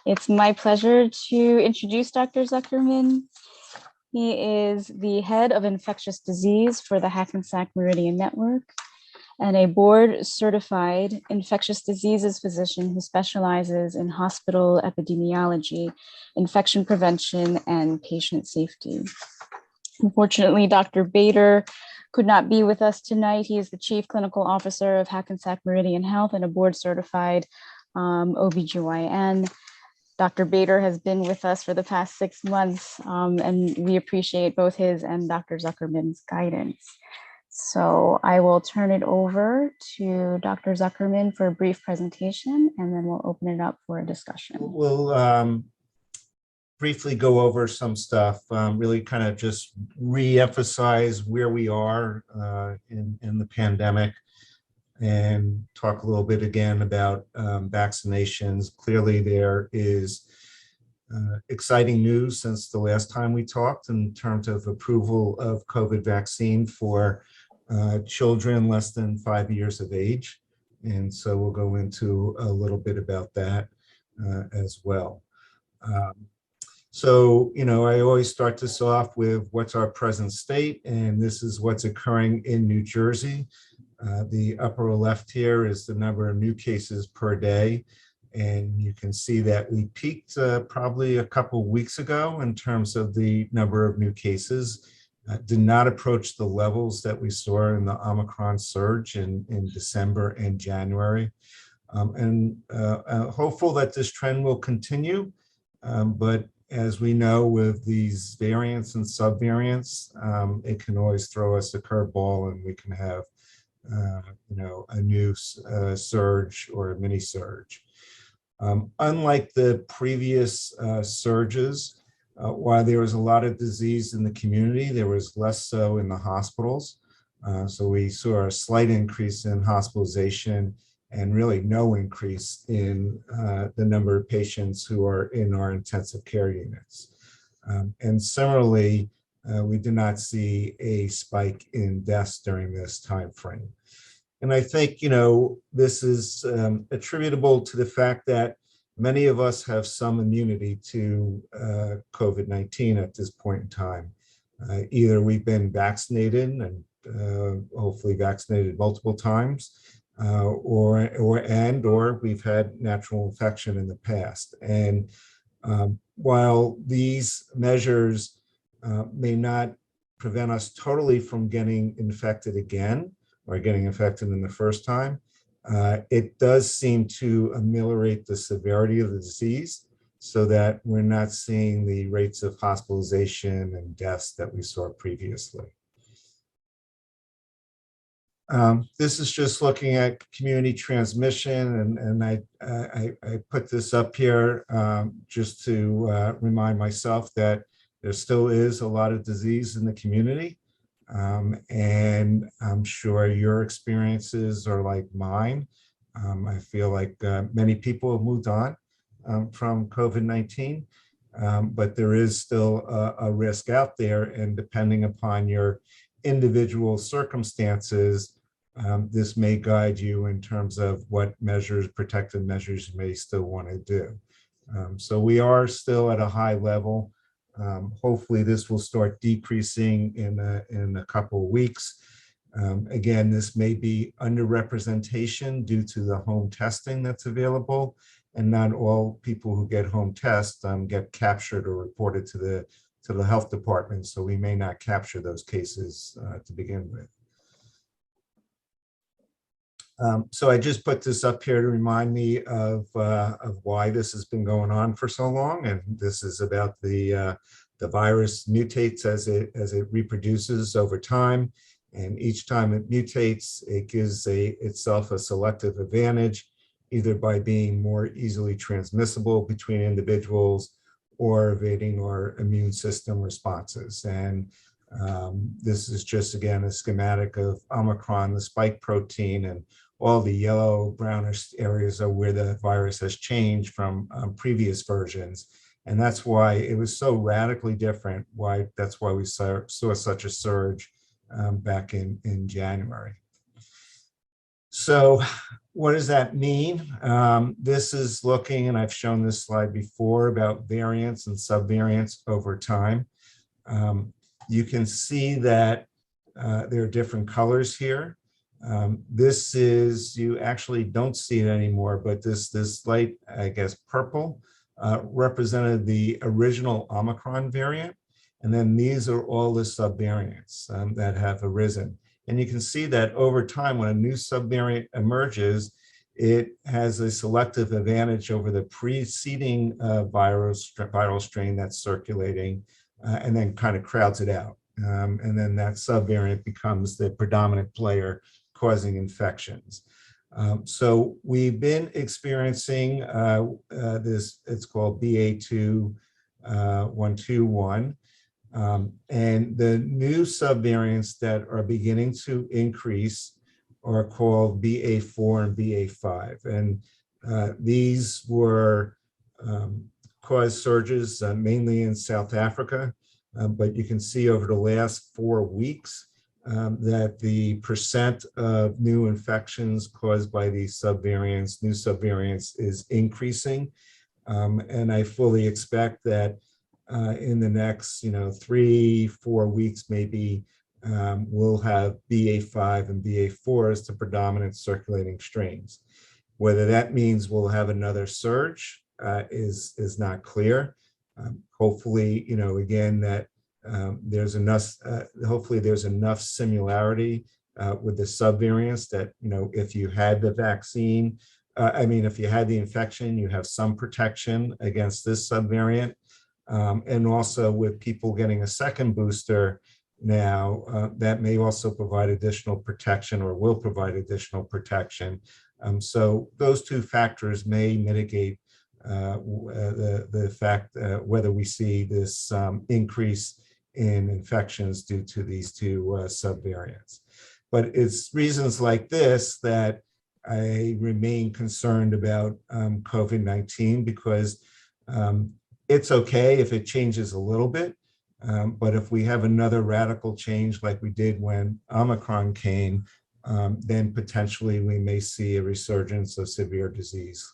It's my pleasure to introduce Dr. Zuckerman. He is the head of infectious disease for the Hackensack Meridian Network and a board-certified infectious diseases physician who specializes in hospital epidemiology, infection prevention, and patient safety. Unfortunately, Dr. Bader could not be with us tonight. He is the Chief Clinical Officer of Hackensack Meridian Health and a board-certified OBGYN. Dr. Bader has been with us for the past 6 months, and we appreciate both his and Dr. Zuckerman's guidance. So I will turn it over to Dr. Zuckerman for a brief presentation, and then we'll open it up for a discussion. We'll briefly go over some stuff, really kind of just re-emphasize where we are in the pandemic, and talk a little bit again about vaccinations. Clearly there is exciting news since the last time we talked in terms of approval of COVID vaccine for children less than 5 years of age. And so we'll go into a little bit about that as well. So, I always start this off with what's our present state, and this is what's occurring in New Jersey. The upper left here is the number of new cases per day. And you can see that we peaked probably a couple weeks ago in terms of the number of new cases. Did not approach the levels that we saw in the Omicron surge in December and January. Hopeful that this trend will continue. But as we know, with these variants and subvariants, it can always throw us a curveball, and we can have a new surge or a mini surge. Unlike the previous surges, while there was a lot of disease in the community, there was less so in the hospitals. So we saw a slight increase in hospitalization and really no increase in the number of patients who are in our intensive care units. And similarly, we did not see a spike in deaths during this time frame. And I think, this is attributable to the fact that many of us have some immunity to COVID-19 at this point in time. Either we've been vaccinated and hopefully vaccinated multiple times, or we've had natural infection in the past. And while these measures may not prevent us totally from getting infected again or getting infected in the first time, it does seem to ameliorate the severity of the disease so that we're not seeing the rates of hospitalization and deaths that we saw previously. This is just looking at community transmission, and I put this up here just to remind myself that there still is a lot of disease in the community. And I'm sure your experiences are like mine. I feel like many people have moved on from COVID-19, but there is still a risk out there, and depending upon your individual circumstances, this may guide you in terms of what measures, protective measures you may still want to do. So we are still at a high level. Hopefully this will start decreasing in a couple of weeks. Again, this may be underrepresentation due to the home testing that's available, and not all people who get home tests get captured or reported to the health department, so we may not capture those cases to begin with. So I just put this up here to remind me of why this has been going on for so long, and this is about the virus mutates as it reproduces over time, and each time it mutates, it gives itself a selective advantage, either by being more easily transmissible between individuals or evading our immune system responses. And this is just, again, a schematic of Omicron, the spike protein, and all the yellow brownish areas are where the virus has changed from previous versions. And that's why it was so radically different. That's why we saw such a surge back in January. So what does that mean? This is looking, and I've shown this slide before, about variants and subvariants over time. You can see that there are different colors here. This is, you actually don't see it anymore, but this light, I guess, purple represented the original Omicron variant. And then these are all the subvariants that have arisen. And you can see that over time, when a new subvariant emerges, it has a selective advantage over the preceding viral strain that's circulating, and then kind of crowds it out. And then that subvariant becomes the predominant player causing infections. So we've been experiencing this, it's called BA.2.121. And the new subvariants that are beginning to increase are called BA.4 and BA.5. And these were caused surges mainly in South Africa. But you can see over the last 4 weeks that the percent of new infections caused by these subvariants, new subvariants, is increasing. And I fully expect that in the next 3-4 weeks, maybe we'll have BA.5 and BA.4 as the predominant circulating strains. Whether that means we'll have another surge is not clear. Hopefully, again, that there's enough, hopefully there's enough similarity with the subvariants that, if you had the vaccine, if you had the infection, you have some protection against this subvariant. And also with people getting a second booster now, that may also provide additional protection, or will provide additional protection. So those two factors may mitigate the fact whether we see this increase in infections due to these two subvariants. But it's reasons like this that I remain concerned about COVID-19, because it's okay if it changes a little bit, but if we have another radical change like we did when Omicron came, then potentially we may see a resurgence of severe disease.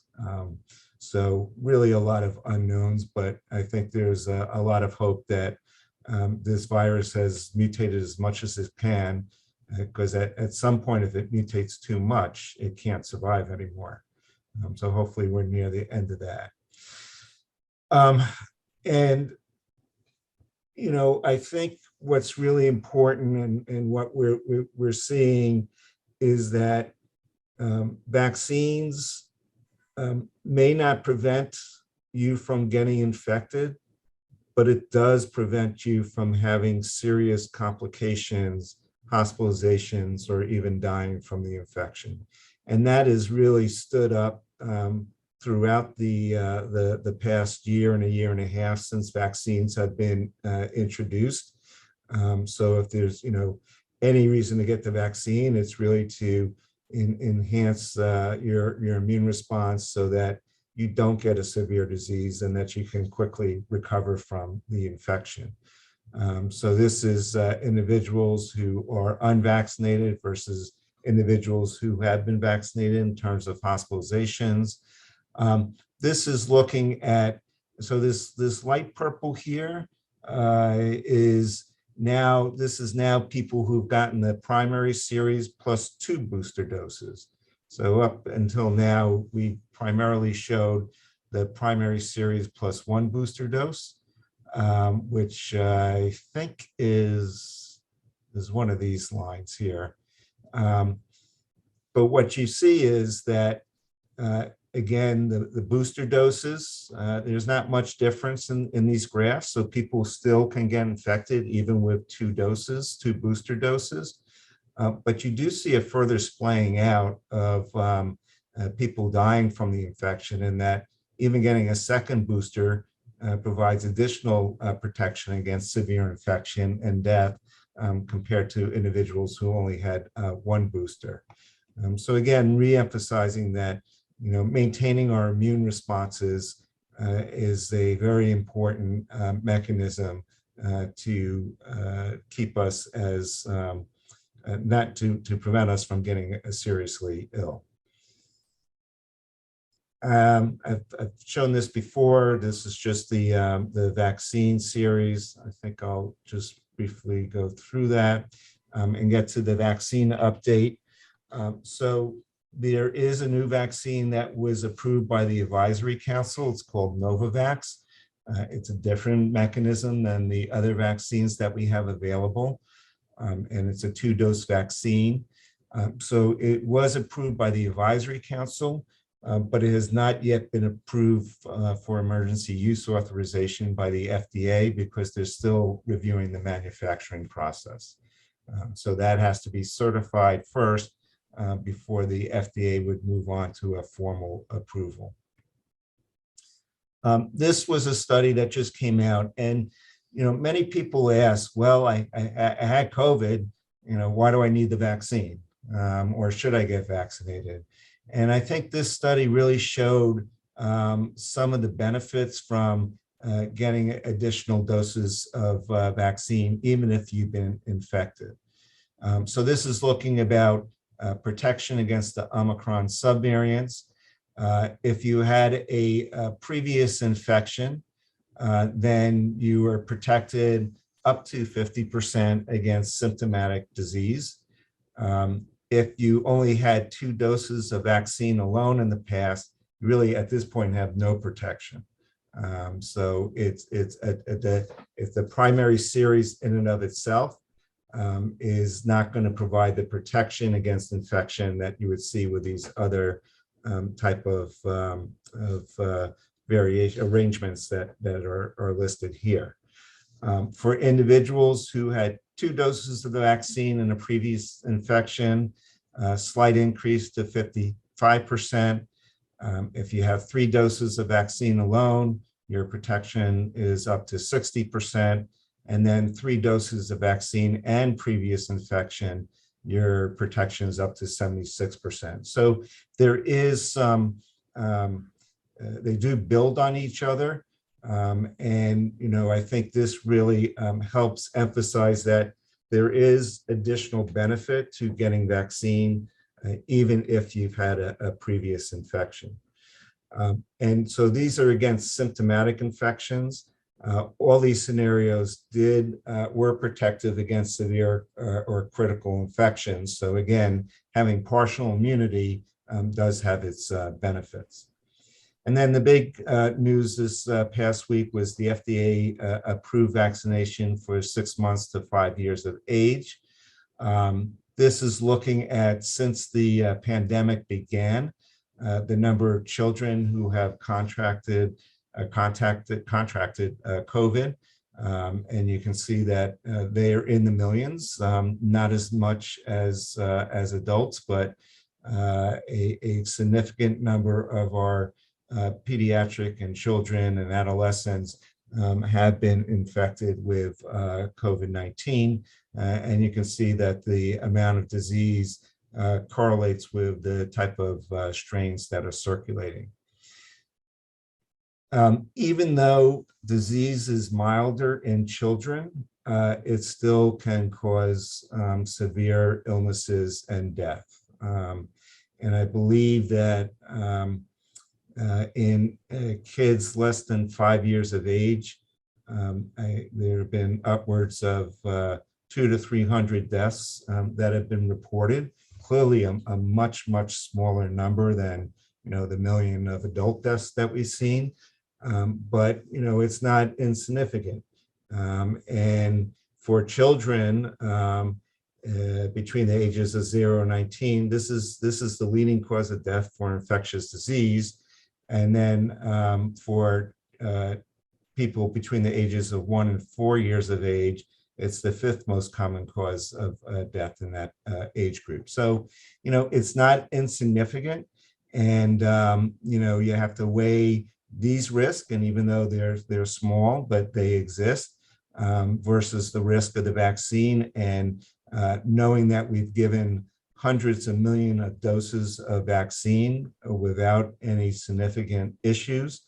So really a lot of unknowns, but I think there's a lot of hope that this virus has mutated as much as it can, because at some point, if it mutates too much, it can't survive anymore. So hopefully we're near the end of that. And, I think what's really important and what we're seeing is that vaccines may not prevent you from getting infected, but it does prevent you from having serious complications, hospitalizations, or even dying from the infection. And that has really stood up throughout the past year and a half since vaccines have been introduced. So if there's any reason to get the vaccine, it's really to enhance your immune response so that you don't get a severe disease and that you can quickly recover from the infection. So this is individuals who are unvaccinated versus individuals who have been vaccinated in terms of hospitalizations. This is looking at, so this light purple here is now people who've gotten the primary series plus 2 booster doses. So up until now, we primarily showed the primary series plus 1 booster dose, which I think is one of these lines here. But what you see is that, again, the booster doses, there's not much difference in these graphs. So people still can get infected even with 2 booster doses. But you do see a further splaying out of people dying from the infection, and that even getting a second booster provides additional protection against severe infection and death compared to individuals who only had 1 booster. So again, re-emphasizing that maintaining our immune responses is a very important mechanism to keep us as not to prevent us from getting seriously ill. I've shown this before. This is just the vaccine series. I think I'll just briefly go through that and get to the vaccine update. So there is a new vaccine that was approved by the Advisory Council. It's called Novovax. It's a different mechanism than the other vaccines that we have available, and it's a 2-dose vaccine. So it was approved by the Advisory Council, but it has not yet been approved for emergency use authorization by the FDA because they're still reviewing the manufacturing process. So that has to be certified first before the FDA would move on to a formal approval. This was a study that just came out, and many people ask, well, I had COVID, why do I need the vaccine? Or should I get vaccinated? And I think this study really showed some of the benefits from getting additional doses of vaccine, even if you've been infected. So this is looking about protection against the Omicron subvariants. If you had a previous infection, then you are protected up to 50% against symptomatic disease. If you only had 2 doses of vaccine alone in the past, you really at this point have no protection. So if the primary series in and of itself is not going to provide the protection against infection that you would see with these other type of variation arrangements that are listed here. For individuals who had 2 doses of the vaccine in a previous infection, slight increase to 55%. If you have 3 doses of vaccine alone, your protection is up to 60%. And then 3 doses of vaccine and previous infection, your protection is up to 76%. So there is some, they do build on each other. And, I think this really helps emphasize that there is additional benefit to getting vaccine, even if you've had a previous infection. And so these are against symptomatic infections. All these scenarios were protective against severe or critical infections. So again, having partial immunity does have its benefits. And then the big news this past week was the FDA approved vaccination for 6 months to 5 years of age. This is looking at, since the pandemic began, the number of children who have contracted COVID. And you can see that they are in the millions, not as much as adults, but a significant number of our pediatric and children and adolescents have been infected with COVID-19. And you can see that the amount of disease correlates with the type of strains that are circulating. Even though disease is milder in children, it still can cause severe illnesses and death. And I believe that in kids less than 5 years of age, there have been upwards of 200 to 300 deaths that have been reported. Clearly a much smaller number than the million of adult deaths that we've seen. But it's not insignificant. And for children between the ages of 0 and 19, this is the leading cause of death for infectious disease. And then for people between the ages of 1 and 4 years of age, it's the 5th most common cause of death in that age group. So, it's not insignificant. And, you have to weigh these risks, and even though they're small, but they exist, versus the risk of the vaccine. And knowing that we've given hundreds of millions of doses of vaccine without any significant issues,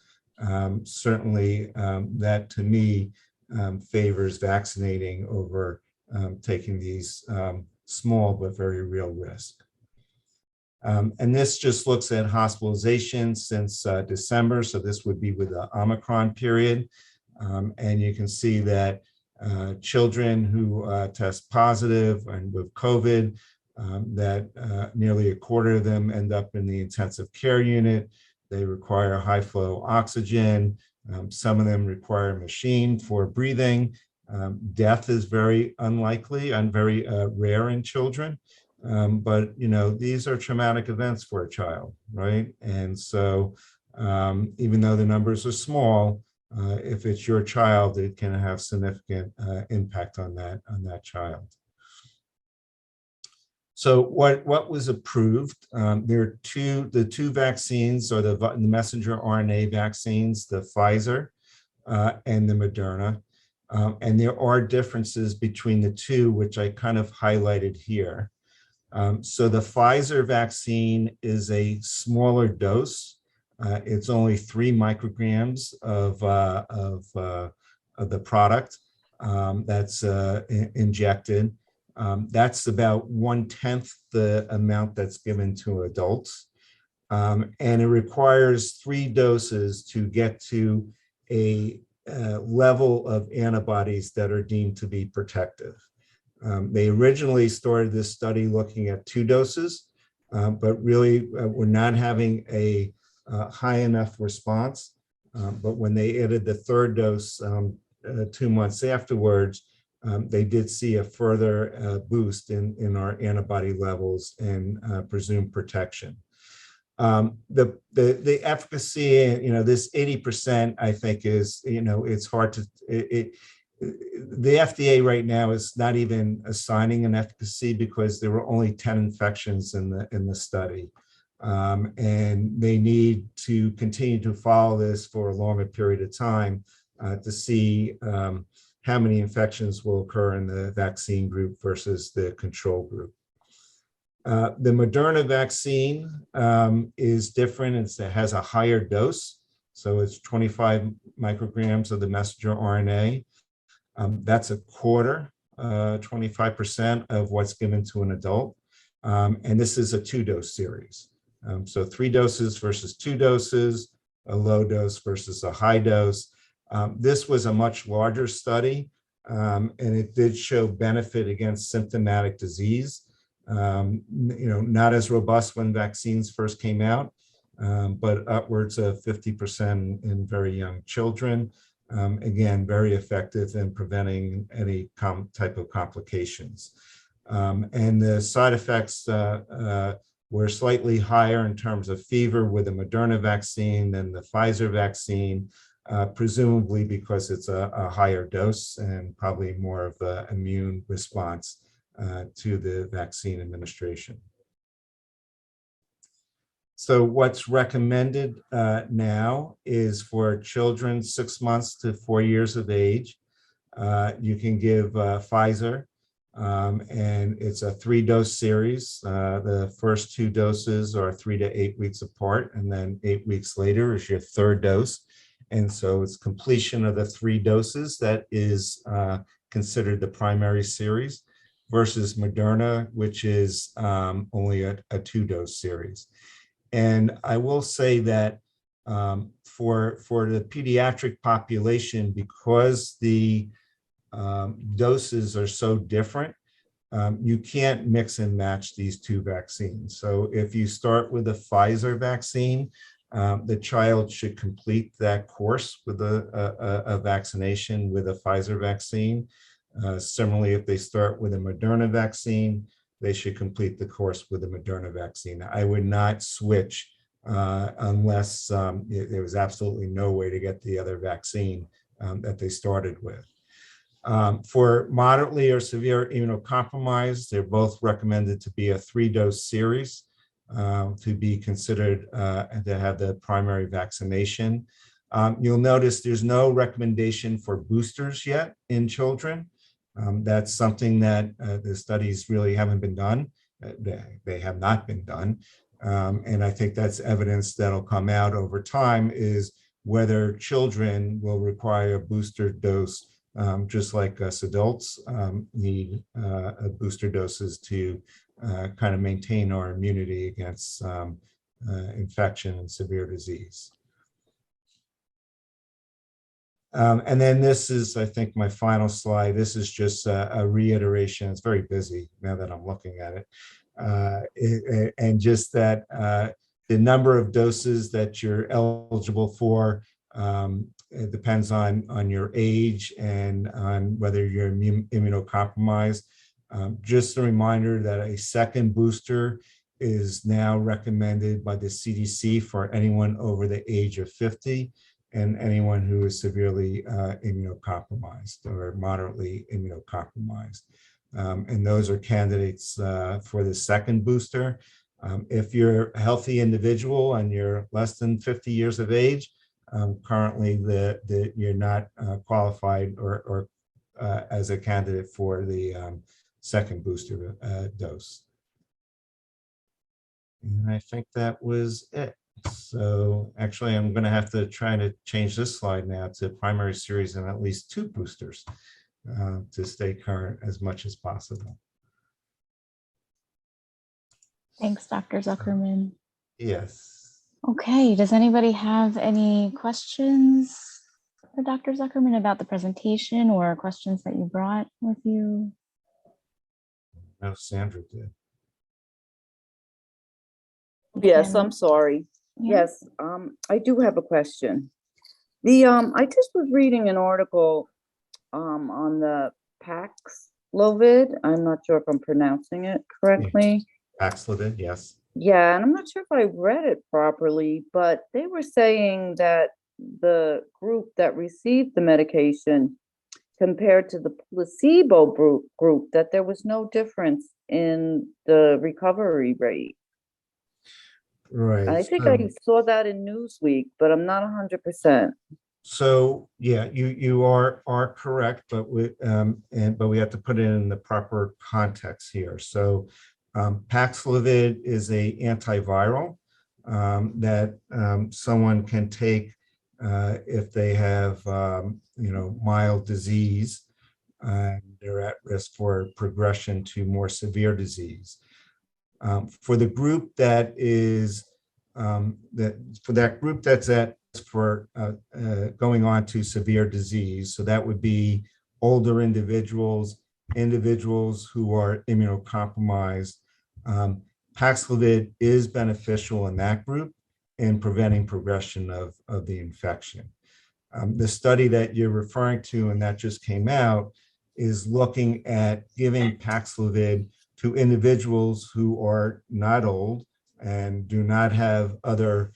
certainly that to me favors vaccinating over taking these small but very real risks. And this just looks at hospitalization since December. So this would be with the Omicron period. And you can see that children who test positive and with COVID, that nearly a quarter of them end up in the intensive care unit. They require high flow oxygen. Some of them require a machine for breathing. Death is very unlikely and very rare in children. But, you know, these are traumatic events for a child, right? And so even though the numbers are small, if it's your child, it can have significant impact on that child. So what was approved? There are the two vaccines, or the messenger RNA vaccines, the Pfizer and the Moderna. And there are differences between the two, which I kind of highlighted here. So the Pfizer vaccine is a smaller dose. It's only 3 micrograms of the product that's injected. That's about 1/10 the amount that's given to adults. And it requires 3 doses to get to a level of antibodies that are deemed to be protective. They originally started this study looking at 2 doses, but really were not having a high enough response. But when they added the 3rd dose 2 months afterwards, they did see a further boost in our antibody levels and presumed protection. The efficacy, you know, this 80%, I think is, you know, it's hard to, the FDA right now is not even assigning an efficacy because there were only 10 infections in the study. And they need to continue to follow this for a longer period of time to see how many infections will occur in the vaccine group versus the control group. The Moderna vaccine is different. It has a higher dose. So it's 25 micrograms of the messenger RNA. That's a quarter, 25% of what's given to an adult. And this is a 2-dose series. So 3 doses versus 2 doses, a low dose versus a high dose. This was a much larger study, and it did show benefit against symptomatic disease. You know, not as robust when vaccines first came out, but upwards of 50% in very young children. Again, very effective in preventing any type of complications. And the side effects were slightly higher in terms of fever with the Moderna vaccine than the Pfizer vaccine, presumably because it's a higher dose and probably more of an immune response to the vaccine administration. So what's recommended now is for children 6 months to 4 years of age. You can give Pfizer, and it's a 3-dose series. The first 2 doses are 3 to 8 weeks apart, and then 8 weeks later is your 3rd dose. And so it's completion of the 3 doses that is considered the primary series versus Moderna, which is only a 2-dose series. And I will say that for the pediatric population, because the doses are so different, you can't mix and match these 2 vaccines. So if you start with a Pfizer vaccine, the child should complete that course with a vaccination with a Pfizer vaccine. Similarly, if they start with a Moderna vaccine, they should complete the course with the Moderna vaccine. I would not switch unless there was absolutely no way to get the other vaccine that they started with. For moderately or severe immunocompromised, they're both recommended to be a 3-dose series to be considered to have the primary vaccination. You'll notice there's no recommendation for boosters yet in children. That's something that the studies really haven't been done. They have not been done. And I think that's evidence that'll come out over time is whether children will require a booster dose, just like us adults need booster doses to kind of maintain our immunity against infection and severe disease. And then this is, I think, my final slide. This is just a reiteration. It's very busy now that I'm looking at it. And just that the number of doses that you're eligible for, it depends on your age and on whether you're immunocompromised. Just a reminder that a second booster is now recommended by the CDC for anyone over the age of 50 and anyone who is severely immunocompromised or moderately immunocompromised. And those are candidates for the second booster. If you're a healthy individual and you're less than 50 years of age, currently you're not qualified or as a candidate for the second booster dose. And I think that was it. So actually, I'm going to have to try to change this slide now to primary series and at least 2 boosters to stay current as much as possible. Thanks, Dr. Zuckerman. Yes. Okay, does anybody have any questions for Dr. Zuckerman about the presentation or questions that you brought with you? No, Sandra did. Yes, I'm sorry. Yeah. Yes, I do have a question. I just was reading an article on the Paxlovid. I'm not sure if I'm pronouncing it correctly. Paxlovid, yes. Yeah, and I'm not sure if I read it properly, but they were saying that the group that received the medication compared to the placebo group, that there was no difference in the recovery rate. Right. I think I saw that in Newsweek, but I'm not 100%. So yeah, you are correct, but we have to put it in the proper context here. So Paxlovid is a antiviral that someone can take if they have mild disease and they're at risk for progression to more severe disease. For the group that is that's at for going on to severe disease, so that would be older individuals who are immunocompromised. Paxlovid is beneficial in that group in preventing progression of the infection. The study that you're referring to and that just came out is looking at giving Paxlovid to individuals who are not old and do not have other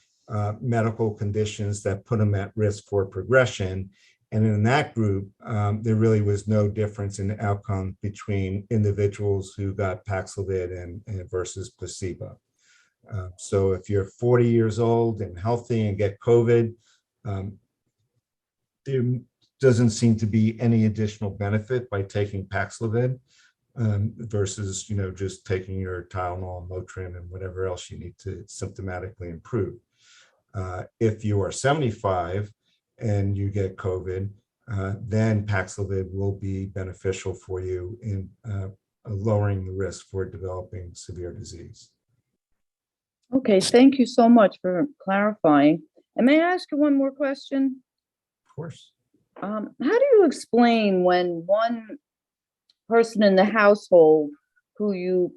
medical conditions that put them at risk for progression. And in that group, there really was no difference in the outcome between individuals who got Paxlovid and versus placebo. So if you're 40 years old and healthy and get COVID, there doesn't seem to be any additional benefit by taking Paxlovid versus just taking your Tylenol, Motrin, and whatever else you need to symptomatically improve. If you are 75 and you get COVID, then Paxlovid will be beneficial for you in lowering the risk for developing severe disease. Okay, thank you so much for clarifying. And may I ask you one more question? Of course. How do you explain when one person in the household who you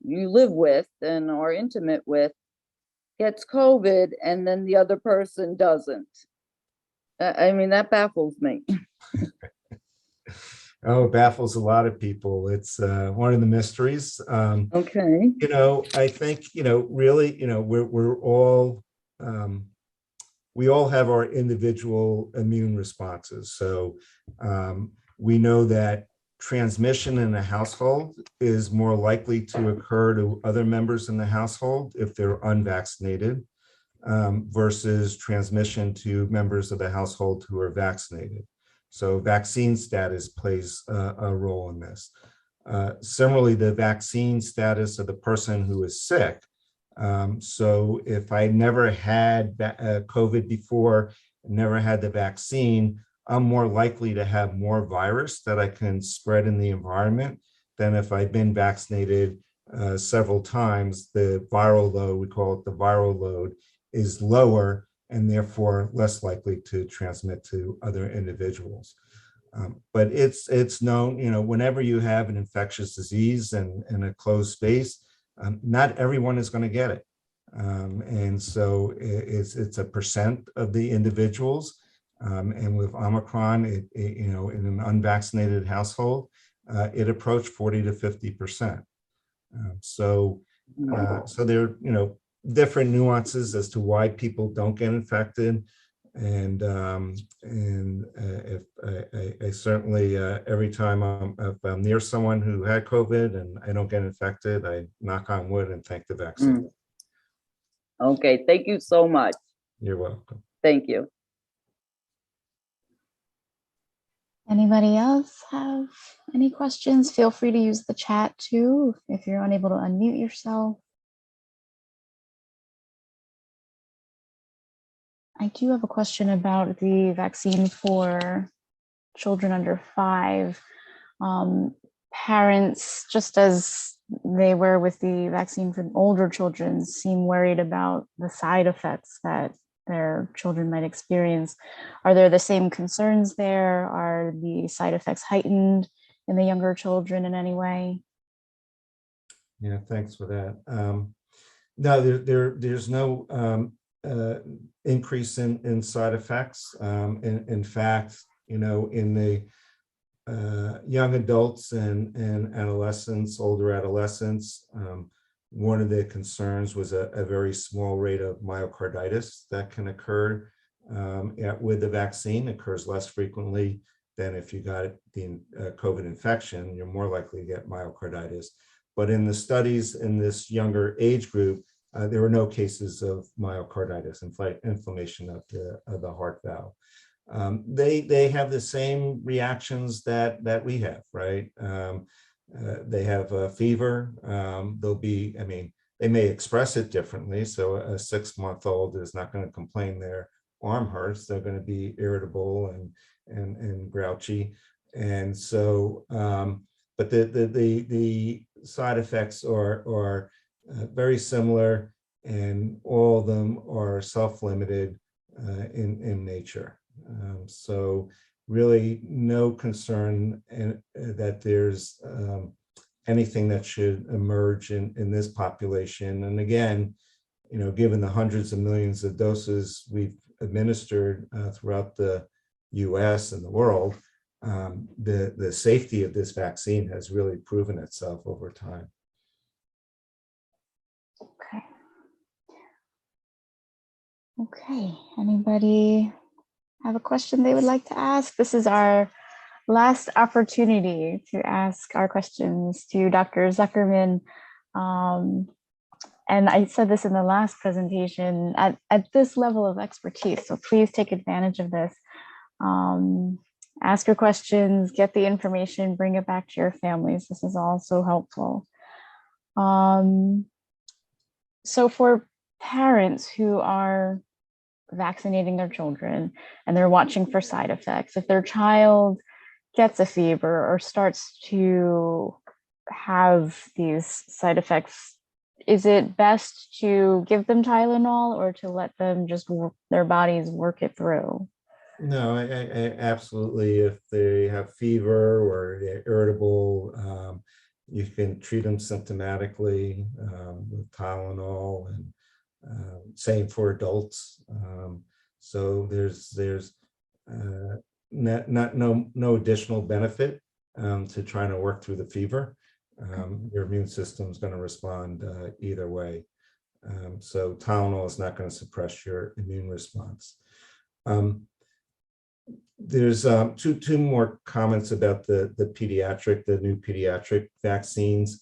live with and are intimate with gets COVID and then the other person doesn't? I mean, that baffles me. Oh, it baffles a lot of people. It's one of the mysteries. Okay. I think, really, we all have our individual immune responses. So we know that transmission in a household is more likely to occur to other members in the household if they're unvaccinated versus transmission to members of the household who are vaccinated. So vaccine status plays a role in this. Similarly, the vaccine status of the person who is sick. So if I never had COVID before, never had the vaccine, I'm more likely to have more virus that I can spread in the environment than if I've been vaccinated several times. The viral load, we call it the viral load, is lower and therefore less likely to transmit to other individuals. But it's known, whenever you have an infectious disease in a closed space, not everyone is going to get it. And so it's a percent of the individuals. And with Omicron, in an unvaccinated household, it approached 40 to 50%. So there are, different nuances as to why people don't get infected. And if I certainly, every time if I'm near someone who had COVID and I don't get infected, I knock on wood and thank the vaccine. Okay, thank you so much. You're welcome. Thank you. Anybody else have any questions? Feel free to use the chat too if you're unable to unmute yourself. I do have a question about the vaccine for children under 5. Parents, just as they were with the vaccine for older children, seem worried about the side effects that their children might experience. Are there the same concerns there? Are the side effects heightened in the younger children in any way? Yeah, thanks for that. No, there's no increase in side effects. In fact, in the young adults and adolescents, older adolescents, one of the concerns was a very small rate of myocarditis that can occur with the vaccine. It occurs less frequently than if you got the COVID infection. You're more likely to get myocarditis. But in the studies in this younger age group, there were no cases of myocarditis, inflammation of the heart valve. They have the same reactions that we have, right? They have a fever. They may express it differently. So a 6-month-old is not going to complain their arm hurts. They're going to be irritable and grouchy. And so, but the side effects are very similar, and all of them are self-limited in nature. So really no concern that there's anything that should emerge in this population. And again, given the hundreds of millions of doses we've administered throughout the US and the world, the safety of this vaccine has really proven itself over time. Okay, anybody have a question they would like to ask? This is our last opportunity to ask our questions to Dr. Zuckerman. And I said this in the last presentation, at this level of expertise, so please take advantage of this. Ask your questions, get the information, bring it back to your families. This is all so helpful. So for parents who are vaccinating their children and they're watching for side effects, if their child gets a fever or starts to have these side effects, is it best to give them Tylenol or to let them just their bodies work it through? No, I absolutely. If they have fever or they're irritable, you can treat them symptomatically with Tylenol, and same for adults. So there's no additional benefit to trying to work through the fever. Your immune system is going to respond either way. So Tylenol is not going to suppress your immune response. There's two more comments about the new pediatric vaccines.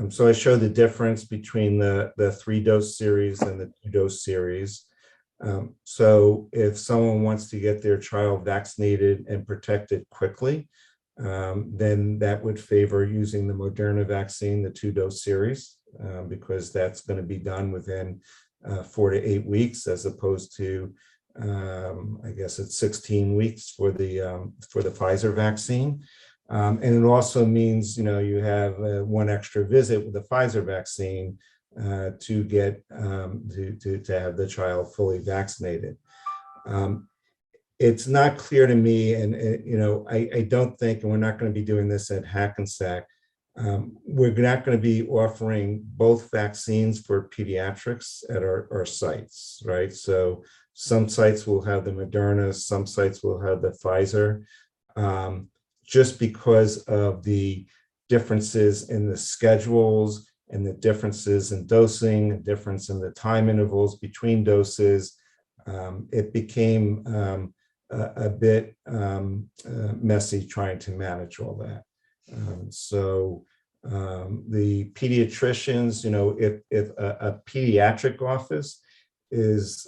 So I show the difference between the 3-dose series and the 2-dose series. So if someone wants to get their child vaccinated and protected quickly, then that would favor using the Moderna vaccine, the 2-dose series, because that's going to be done within 4 to 8 weeks, as opposed to I guess it's 16 weeks for the Pfizer vaccine. And it also means, you have one extra visit with the Pfizer vaccine to get to have the child fully vaccinated. It's not clear to me, and I don't think, and we're not going to be doing this at Hackensack. We're not going to be offering both vaccines for pediatrics at our sites, right? So some sites will have the Moderna, some sites will have the Pfizer, just because of the differences in the schedules and the differences in dosing, the difference in the time intervals between doses. It became a bit messy trying to manage all that. So the pediatricians, if a pediatric office is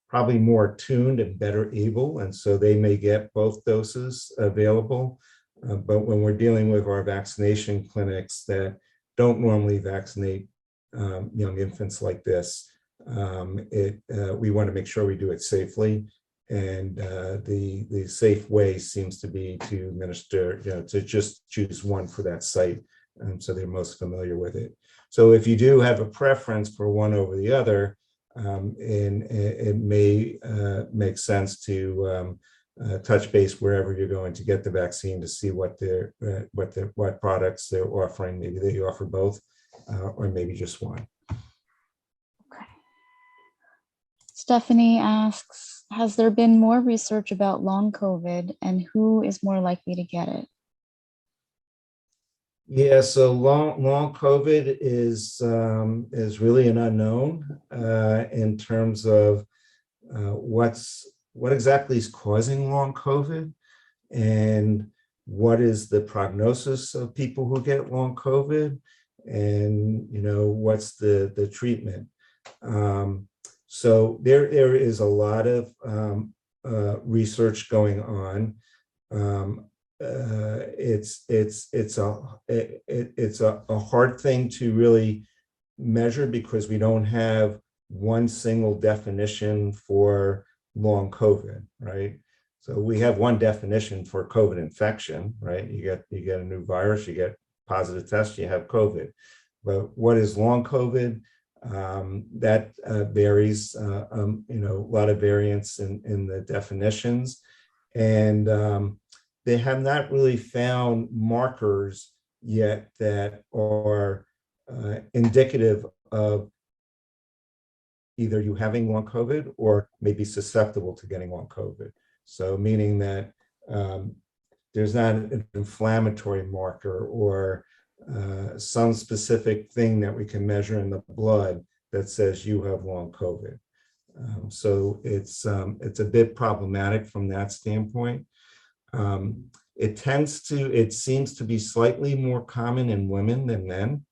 probably more tuned and better able, and so they may get both doses available. But when we're dealing with our vaccination clinics that don't normally vaccinate young infants like this, we want to make sure we do it safely. And the safe way seems to be to administer, to just choose one for that site, so they're most familiar with it. So if you do have a preference for one over the other, and it may make sense to touch base wherever you're going to get the vaccine to see what products they're offering. Maybe they offer both, or maybe just one. Okay. Stephanie asks, has there been more research about long COVID and who is more likely to get it? Yeah, so long COVID is really an unknown in terms of what exactly is causing long COVID, and what is the prognosis of people who get long COVID, and what's the treatment. So there is a lot of research going on. It's a hard thing to really measure because we don't have one single definition for long COVID, right? So we have one definition for COVID infection, right? You get a new virus, you get positive test, you have COVID. But what is long COVID? That varies. A lot of variance in the definitions, and they have not really found markers yet that are indicative of either you having long COVID or maybe susceptible to getting long COVID. So meaning that there's not an inflammatory marker or some specific thing that we can measure in the blood that says you have long COVID. So it's a bit problematic from that standpoint. It seems to be slightly more common in women than men.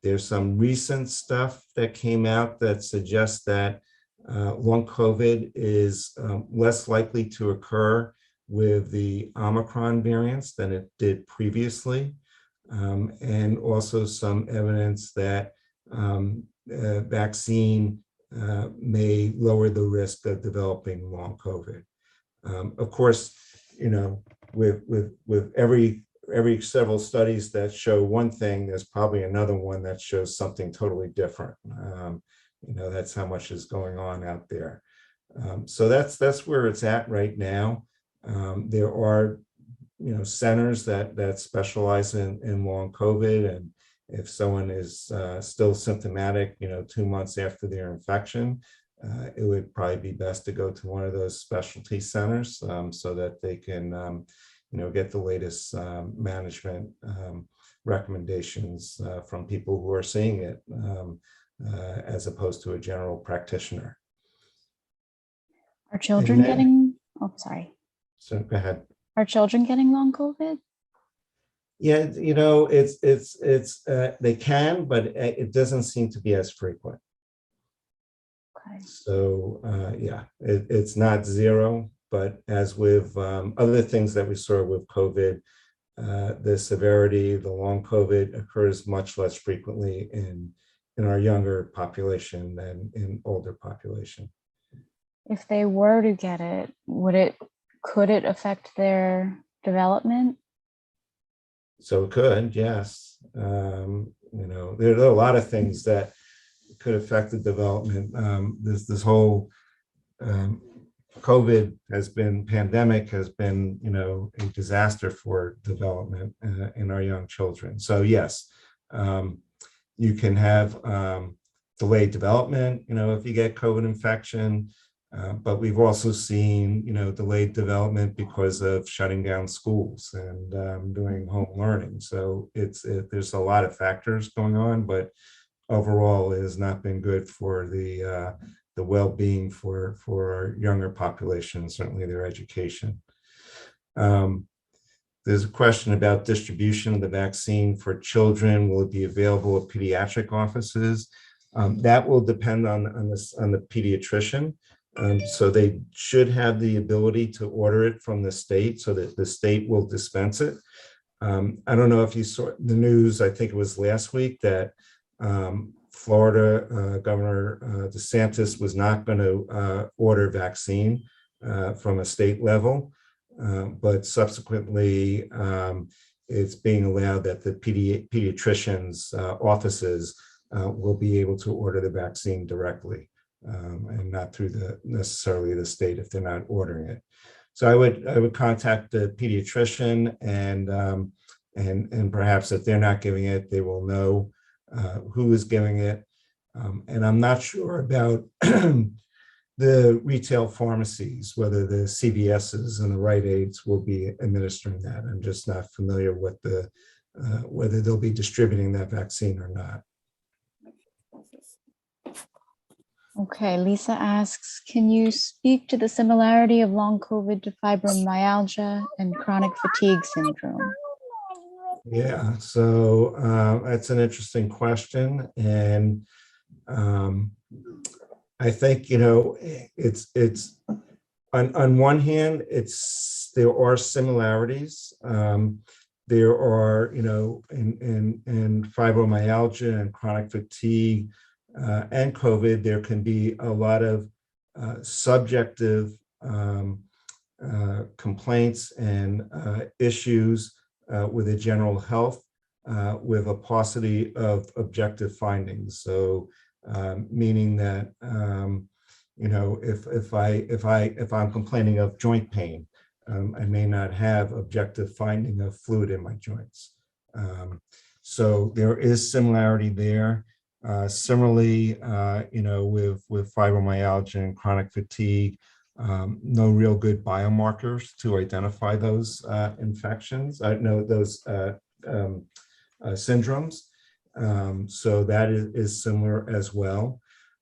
There's some recent stuff that came out that suggests that long COVID is less likely to occur with the Omicron variants than it did previously. And also some evidence that vaccine may lower the risk of developing long COVID. Of course, with every several studies that show one thing, there's probably another one that shows something totally different. That's how much is going on out there. So that's where it's at right now. There are centers that specialize in long COVID, and if someone is still symptomatic 2 months after their infection, it would probably be best to go to one of those specialty centers so that they can get the latest management recommendations from people who are seeing it as opposed to a general practitioner. Are children getting, sorry. So go ahead. Are children getting long COVID? Yeah, they can, but it doesn't seem to be as frequent. Okay. So yeah, it's not zero, but as with other things that we saw with COVID, the severity, the long COVID occurs much less frequently in our younger population than in older population. If they were to get it, would it could it affect their development? So it could, yes. There are a lot of things that could affect the development. This whole COVID pandemic has been, a disaster for development in our young children. So yes, you can have delayed development, if you get COVID infection. But we've also seen, delayed development because of shutting down schools and doing home learning. So there's a lot of factors going on, but overall, it has not been good for the well-being for our younger population, certainly their education. There's a question about distribution of the vaccine for children. Will it be available at pediatric offices? That will depend on the pediatrician. So they should have the ability to order it from the state so that the state will dispense it. I don't know if you saw the news, I think it was last week, that Florida Governor DeSantis was not going to order vaccine from a state level, but subsequently it's being allowed that the pediatricians' offices will be able to order the vaccine directly. And not through necessarily the state if they're not ordering it. So I would contact the pediatrician and perhaps if they're not giving it, they will know who is giving it. And I'm not sure about the retail pharmacies, whether the CVSs and the Rite Aids will be administering that. I'm just not familiar with whether they'll be distributing that vaccine or not. Okay, Lisa asks, can you speak to the similarity of long COVID to fibromyalgia and chronic fatigue syndrome? Yeah, so that's an interesting question. And I think, it's on one hand, there are similarities. There are, in fibromyalgia and chronic fatigue, and COVID, there can be a lot of subjective complaints and issues with the general health, with a paucity of objective findings. So, meaning that if I'm complaining of joint pain, I may not have objective finding of fluid in my joints. So there is similarity there. Similarly, with fibromyalgia and chronic fatigue, no real good biomarkers to identify those infections. Those syndromes. So that is similar as well.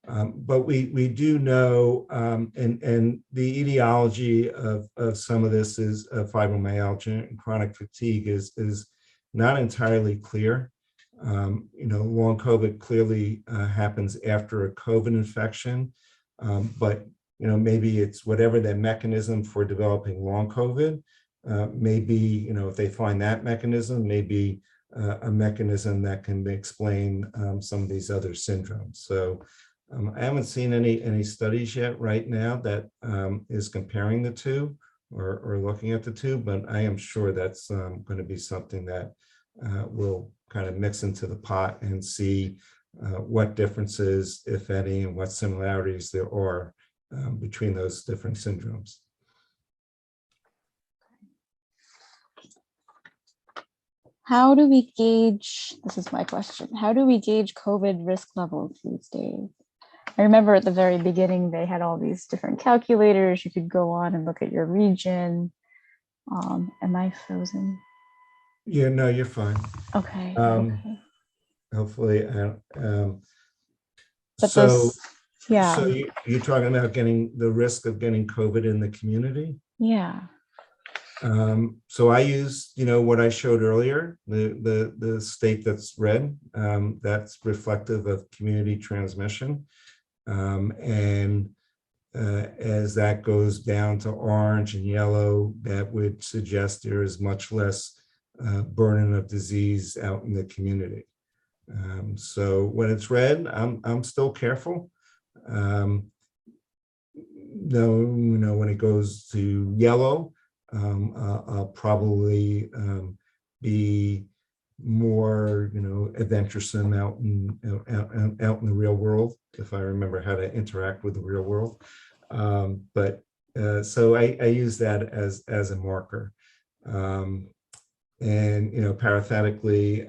But we do know, and the etiology of some of this is fibromyalgia and chronic fatigue is not entirely clear. Long COVID clearly happens after a COVID infection, but maybe it's whatever the mechanism for developing long COVID. Maybe if they find that mechanism, maybe a mechanism that can explain some of these other syndromes. So I haven't seen any studies yet right now that is comparing the two or looking at the two, but I am sure that's going to be something that we'll kind of mix into the pot and see what differences, if any, and what similarities there are between those different syndromes. How do we gauge, this is my question, how do we gauge COVID risk levels these days? I remember at the very beginning, they had all these different calculators. You could go on and look at your region. Am I frozen? Yeah, no, you're fine. Okay. Hopefully, But so yeah. you're talking about getting the risk of getting COVID in the community? Yeah. So I use, what I showed earlier, the state that's red, that's reflective of community transmission. And as that goes down to orange and yellow, that would suggest there is much less burden of disease out in the community. So when it's red, I'm still careful. though, when it goes to yellow, I'll probably be more, adventuresome out in the real world, if I remember how to interact with the real world. So I use that as a marker. And parenthetically,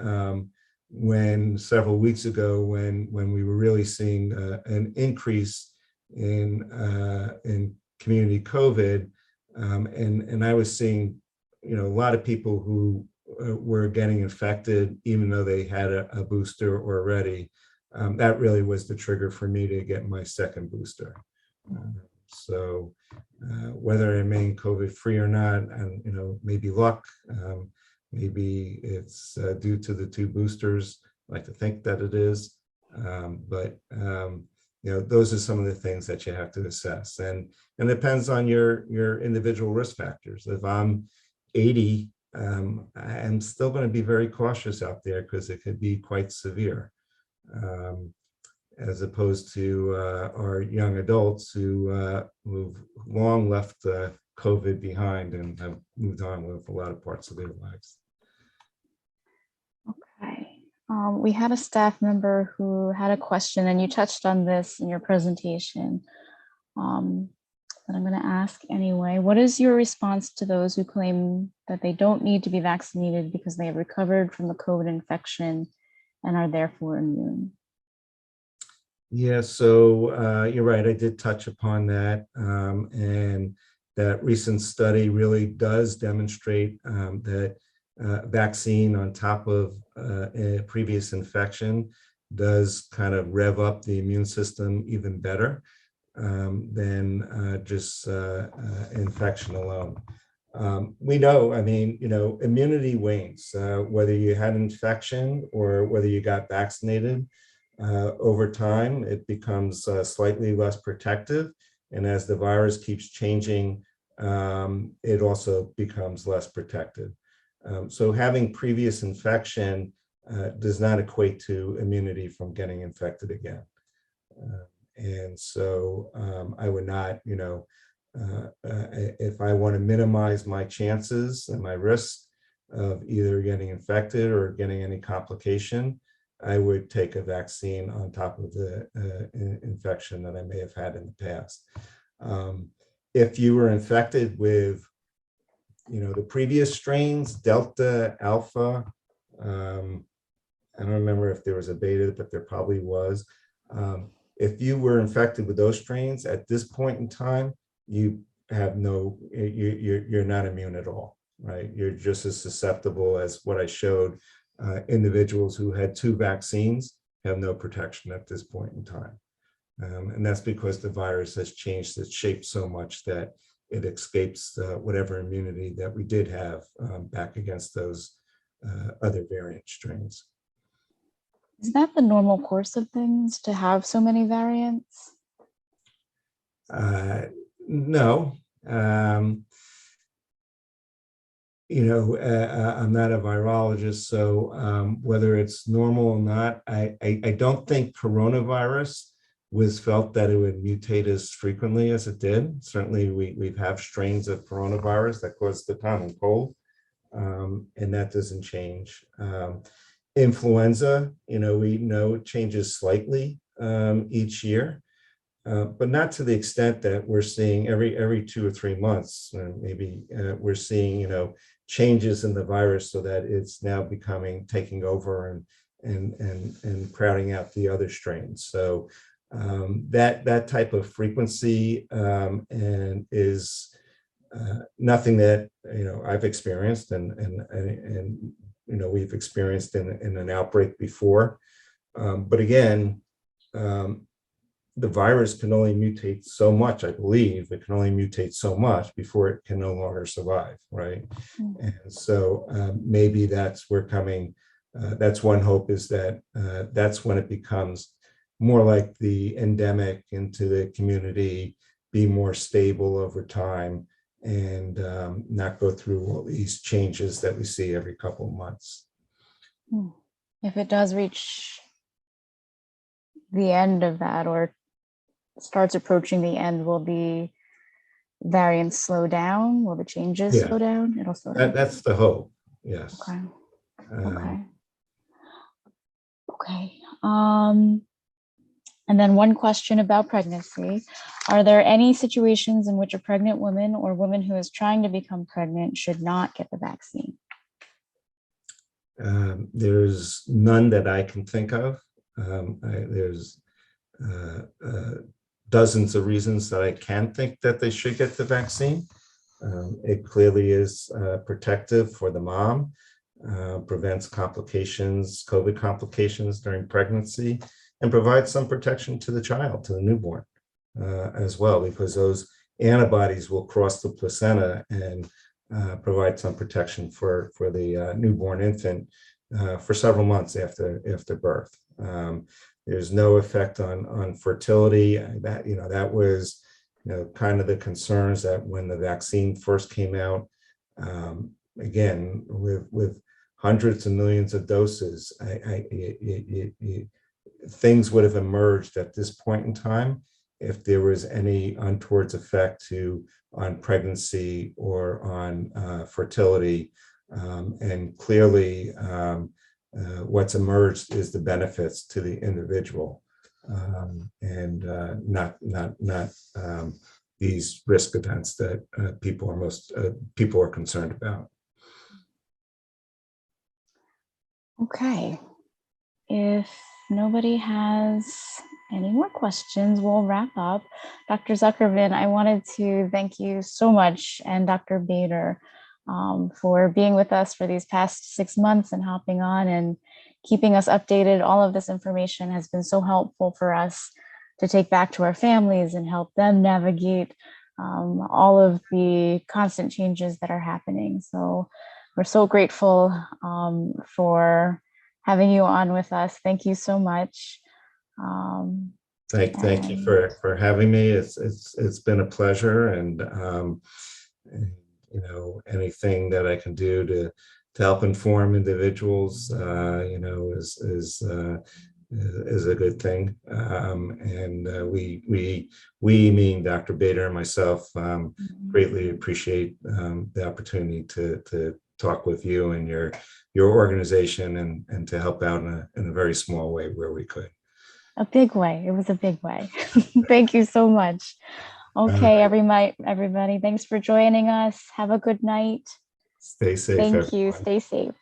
when several weeks ago, when we were really seeing an increase in community COVID, and I was seeing, a lot of people who were getting infected, even though they had a booster already. That really was the trigger for me to get my second booster. So whether I remain COVID free or not, and maybe luck, maybe it's due to the 2 boosters. I like to think that it is, but those are some of the things that you have to assess, and it depends on your individual risk factors. If I'm 80, I'm still going to be very cautious out there because it could be quite severe, as opposed to our young adults who've long left COVID behind and have moved on with a lot of parts of their lives. Okay. We had a staff member who had a question, and you touched on this in your presentation, but I'm going to ask anyway. What is your response to those who claim that they don't need to be vaccinated because they have recovered from the COVID infection and are therefore immune? Yeah, so you're right. I did touch upon that, and that recent study really does demonstrate that vaccine on top of a previous infection does kind of rev up the immune system even better than just infection alone. We know, immunity wanes, whether you had infection or whether you got vaccinated. Over time, it becomes slightly less protective. And as the virus keeps changing, it also becomes less protective. So having previous infection does not equate to immunity from getting infected again. And so I would not, if I want to minimize my chances and my risk of either getting infected or getting any complication, I would take a vaccine on top of the infection that I may have had in the past. If you were infected with, the previous strains, Delta, Alpha, I don't remember if there was a beta, but there probably was. If you were infected with those strains at this point in time, you have you're not immune at all, right? You're just as susceptible as what I showed. Individuals who had 2 vaccines have no protection at this point in time. And that's because the virus has changed its shape so much that it escapes whatever immunity that we did have back against those other variant strains. Is that the normal course of things to have so many variants? No. I'm not a virologist, so whether it's normal or not, I don't think coronavirus was felt that it would mutate as frequently as it did. Certainly, we have strains of coronavirus that cause the common cold, and that doesn't change. Influenza, we know it changes slightly each year, but not to the extent that we're seeing every 2 or 3 months. Maybe we're seeing, changes in the virus so that it's now taking over and crowding out the other strains. So that type of frequency and is nothing that I've experienced and we've experienced in an outbreak before. But again, the virus can only mutate so much, I believe. It can only mutate so much before it can no longer survive, right? Mm-hmm. And so maybe that's that's one hope, is that that's when it becomes more like the endemic into the community, be more stable over time, and not go through all these changes that we see every couple of months. If it does reach the end of that, or starts approaching the end, will the variants slow down? Will the changes Yeah. slow down? It'll slow down. That's the hope. Yes. Okay. Um, Okay. Okay. And then one question about pregnancy. Are there any situations in which a pregnant woman or woman who is trying to become pregnant should not get the vaccine? There's none that I can think of. There's dozens of reasons that I can think that they should get the vaccine. It clearly is protective for the mom, prevents complications, COVID complications during pregnancy, and provides some protection to the child, to the newborn as well, because those antibodies will cross the placenta and provide some protection for the newborn infant for several months after birth. There's no effect on fertility. That was kind of the concerns that when the vaccine first came out. Again, with hundreds of millions of doses, things would have emerged at this point in time if there was any untoward effect on pregnancy or on fertility. And clearly, what's emerged is the benefits to the individual, and not these risk events that people are concerned about. Okay. If nobody has any more questions, we'll wrap up. Dr. Zuckerman, I wanted to thank you so much, and Dr. Bader, for being with us for these past 6 months and hopping on and keeping us updated. All of this information has been so helpful for us to take back to our families and help them navigate all of the constant changes that are happening. So we're so grateful for having you on with us. Thank you so much. Thank you for having me. It's been a pleasure, and anything that I can do to help inform individuals, is a good thing. And we mean Dr. Bader and myself, greatly appreciate the opportunity to talk with you and your organization and to help out in a very small way where we could. A big way. It was a big way. Thank you so much. Okay, everybody, thanks for joining us. Have a good night. Stay safe. Thank everyone. you. Stay safe.